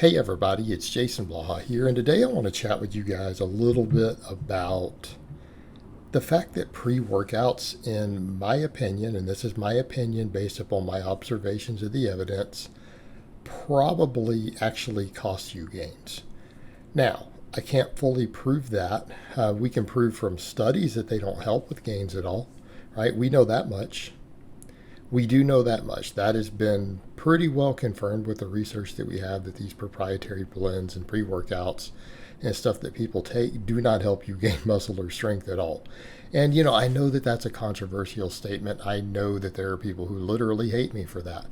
Hey everybody, it's Jason Blaha here, and today I want to chat with you guys a little bit about the fact that pre-workouts, in my opinion, and this is my opinion based upon my observations of the evidence, probably actually cost you gains. Now, I can't fully prove that. We can prove from studies that they don't help with gains at all, right? We know that much. We do know that much. That has been pretty well confirmed with the research that we have, that these proprietary blends and pre-workouts and stuff that people take do not help you gain muscle or strength at all. And, I know that that's a controversial statement. I know that there are people who literally hate me for that.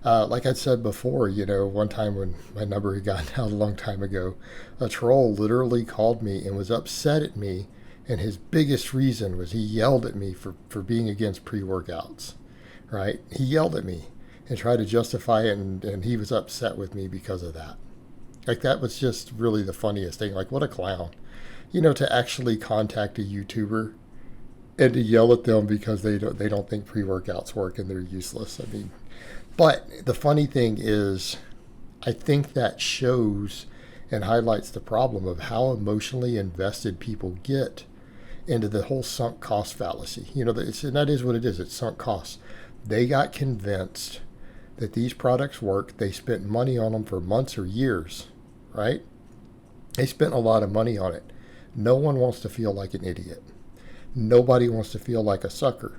Like I said before, one time when my number had gotten out a long time ago, a troll literally called me and was upset at me. And his biggest reason was he yelled at me for being against pre-workouts. Right? He yelled at me and tried to justify it, and he was upset with me because of that. Like, that was just really the funniest thing. Like, what a clown. To actually contact a YouTuber and to yell at them because they don't think pre-workouts work and they're useless. I mean, but the funny thing is, I think that shows and highlights the problem of how emotionally invested people get into the whole sunk cost fallacy. And that is what it is. It's sunk costs. They got convinced that these products work. They spent money on them for months or years, right? They spent a lot of money on it. No one wants to feel like an idiot. Nobody wants to feel like a sucker.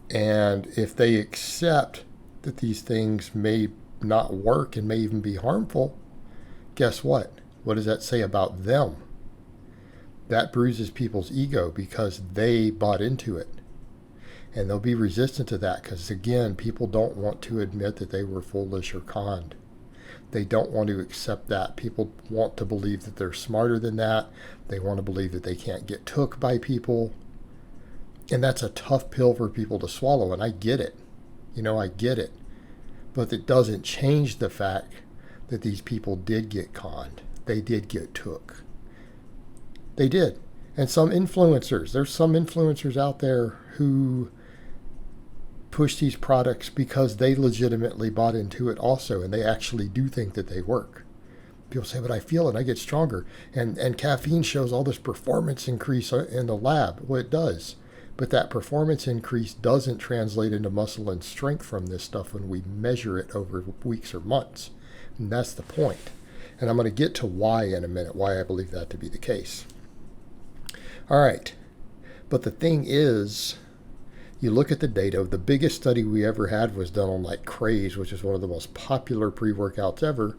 And if they accept that these things may not work and may even be harmful, guess what? What does that say about them? That bruises people's ego because they bought into it. And they'll be resistant to that because, again, people don't want to admit that they were foolish or conned. They don't want to accept that. People want to believe that they're smarter than that. They want to believe that they can't get took by people. And that's a tough pill for people to swallow, and I get it. I get it. But it doesn't change the fact that these people did get conned. They did get took. They did. And there's some influencers out there who push these products because they legitimately bought into it also, and they actually do think that they work. People say, but I feel it, I get stronger. And caffeine shows all this performance increase in the lab. Well, it does. But that performance increase doesn't translate into muscle and strength from this stuff when we measure it over weeks or months. And that's the point. And I'm going to get to why in a minute, why I believe that to be the case. All right. But the thing is, you look at the data. The biggest study we ever had was done on Craze, which is one of the most popular pre-workouts ever.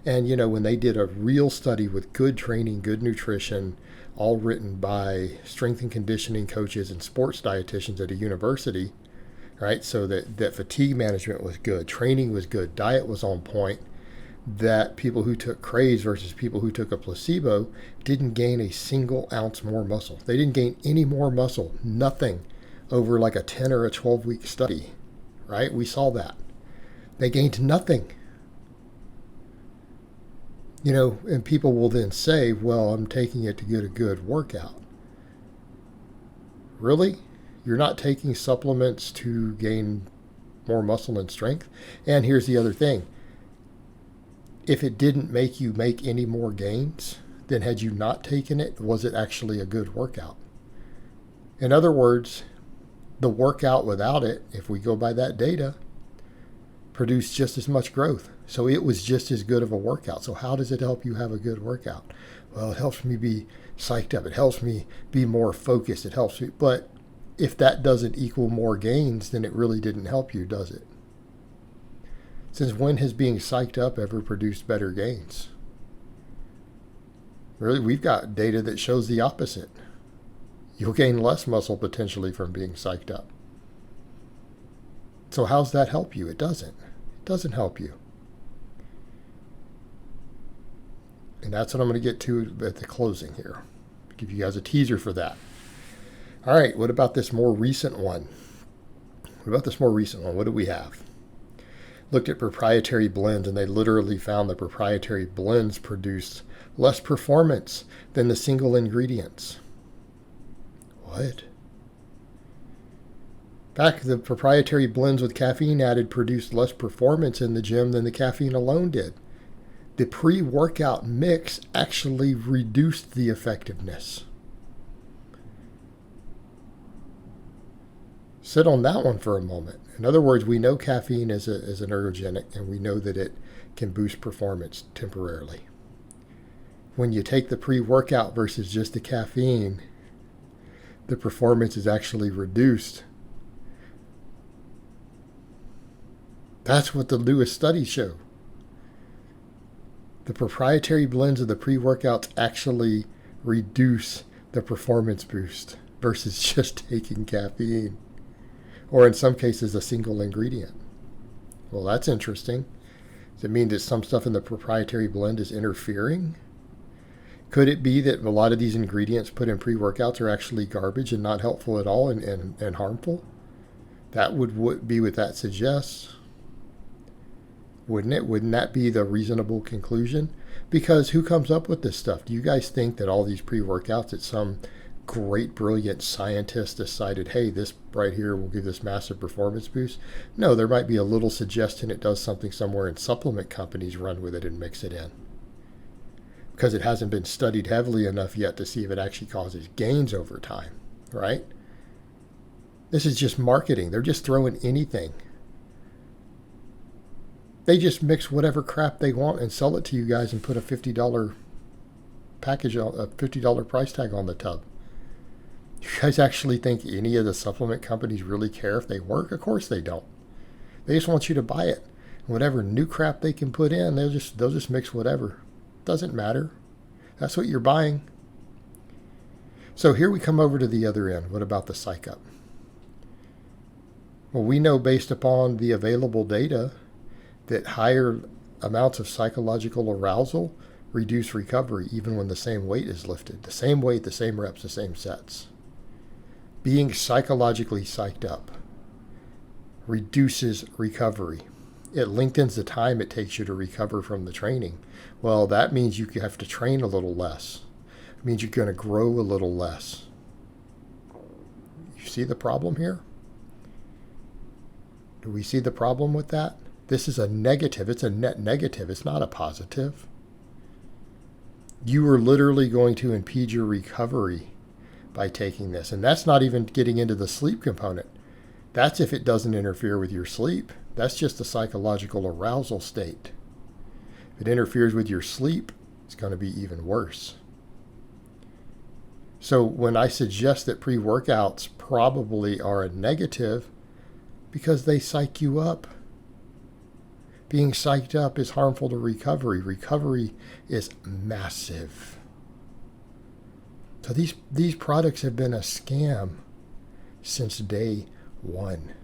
And, when they did a real study with good training, good nutrition, all written by strength and conditioning coaches and sports dietitians at a university, right? So that fatigue management was good, training was good, diet was on point, that people who took Craze versus people who took a placebo didn't gain a single ounce more muscle. They didn't gain any more muscle, nothing, over a 10 or a 12-week study, right? We saw that. They gained nothing. And people will then say, well, I'm taking it to get a good workout. Really? You're not taking supplements to gain more muscle and strength? And here's the other thing. If it didn't make you make any more gains, then had you not taken it, was it actually a good workout? In other words, the workout without it, if we go by that data, produced just as much growth. So it was just as good of a workout. So how does it help you have a good workout? Well, it helps me be psyched up. It helps me be more focused. It helps me. But if that doesn't equal more gains, then it really didn't help you, does it? Since when has being psyched up ever produced better gains? Really, we've got data that shows the opposite. You'll gain less muscle potentially from being psyched up. So how's that help you? It doesn't. It doesn't help you. And that's what I'm going to get to at the closing here. Give you guys a teaser for that. All right, what about this more recent one? What do we have? Looked at proprietary blends, and they literally found that proprietary blends produced less performance than the single ingredients. What? In fact, the proprietary blends with caffeine added produced less performance in the gym than the caffeine alone did. The pre-workout mix actually reduced the effectiveness. Sit on that one for a moment. In other words, we know caffeine is an ergogenic, and we know that it can boost performance temporarily. When you take the pre-workout versus just the caffeine, the performance is actually reduced. That's what the Lewis studies show. The proprietary blends of the pre-workouts actually reduce the performance boost versus just taking caffeine, or in some cases a single ingredient. Well, that's interesting. Does it mean that some stuff in the proprietary blend is interfering? Could it be that a lot of these ingredients put in pre-workouts are actually garbage and not helpful at all and harmful? That would be what that suggests. Wouldn't it? Wouldn't that be the reasonable conclusion? Because who comes up with this stuff? Do you guys think that all these pre-workouts, that some great, brilliant scientist decided, hey, this right here will give this massive performance boost? No, there might be a little suggestion it does something somewhere, and supplement companies run with it and mix it in. Because it hasn't been studied heavily enough yet to see if it actually causes gains over time, right? This is just marketing. They're just throwing anything. They just mix whatever crap they want and sell it to you guys and put a $50 package, a $50 price tag on the tub. You guys actually think any of the supplement companies really care if they work? Of course they don't. They just want you to buy it. Whatever new crap they can put in, they'll just mix whatever. Doesn't matter. That's what you're buying. So here we come over to the other end. What about the psych up? Well, we know based upon the available data that higher amounts of psychological arousal reduce recovery even when the same weight is lifted. The same weight, the same reps, the same sets. Being psychologically psyched up reduces recovery. It lengthens the time it takes you to recover from the training. Well, that means you have to train a little less. It means you're going to grow a little less. You see the problem here? Do we see the problem with that? This is a negative. It's a net negative. It's not a positive. You are literally going to impede your recovery by taking this. And that's not even getting into the sleep component. That's if it doesn't interfere with your sleep. That's just a psychological arousal state. If it interferes with your sleep, it's going to be even worse. So when I suggest that pre-workouts probably are a negative, because they psych you up. Being psyched up is harmful to recovery. Recovery is massive. So these products have been a scam since day one.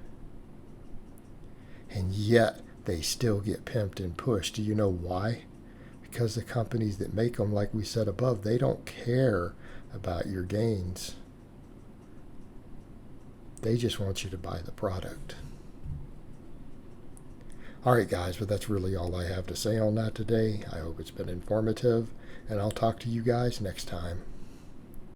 And yet they still get pimped and pushed. Do you know why? Because the companies that make them, like we said above, they don't care about your gains. They just want you to buy the product. All right, guys, but that's really all I have to say on that today. I hope it's been informative, and I'll talk to you guys next time.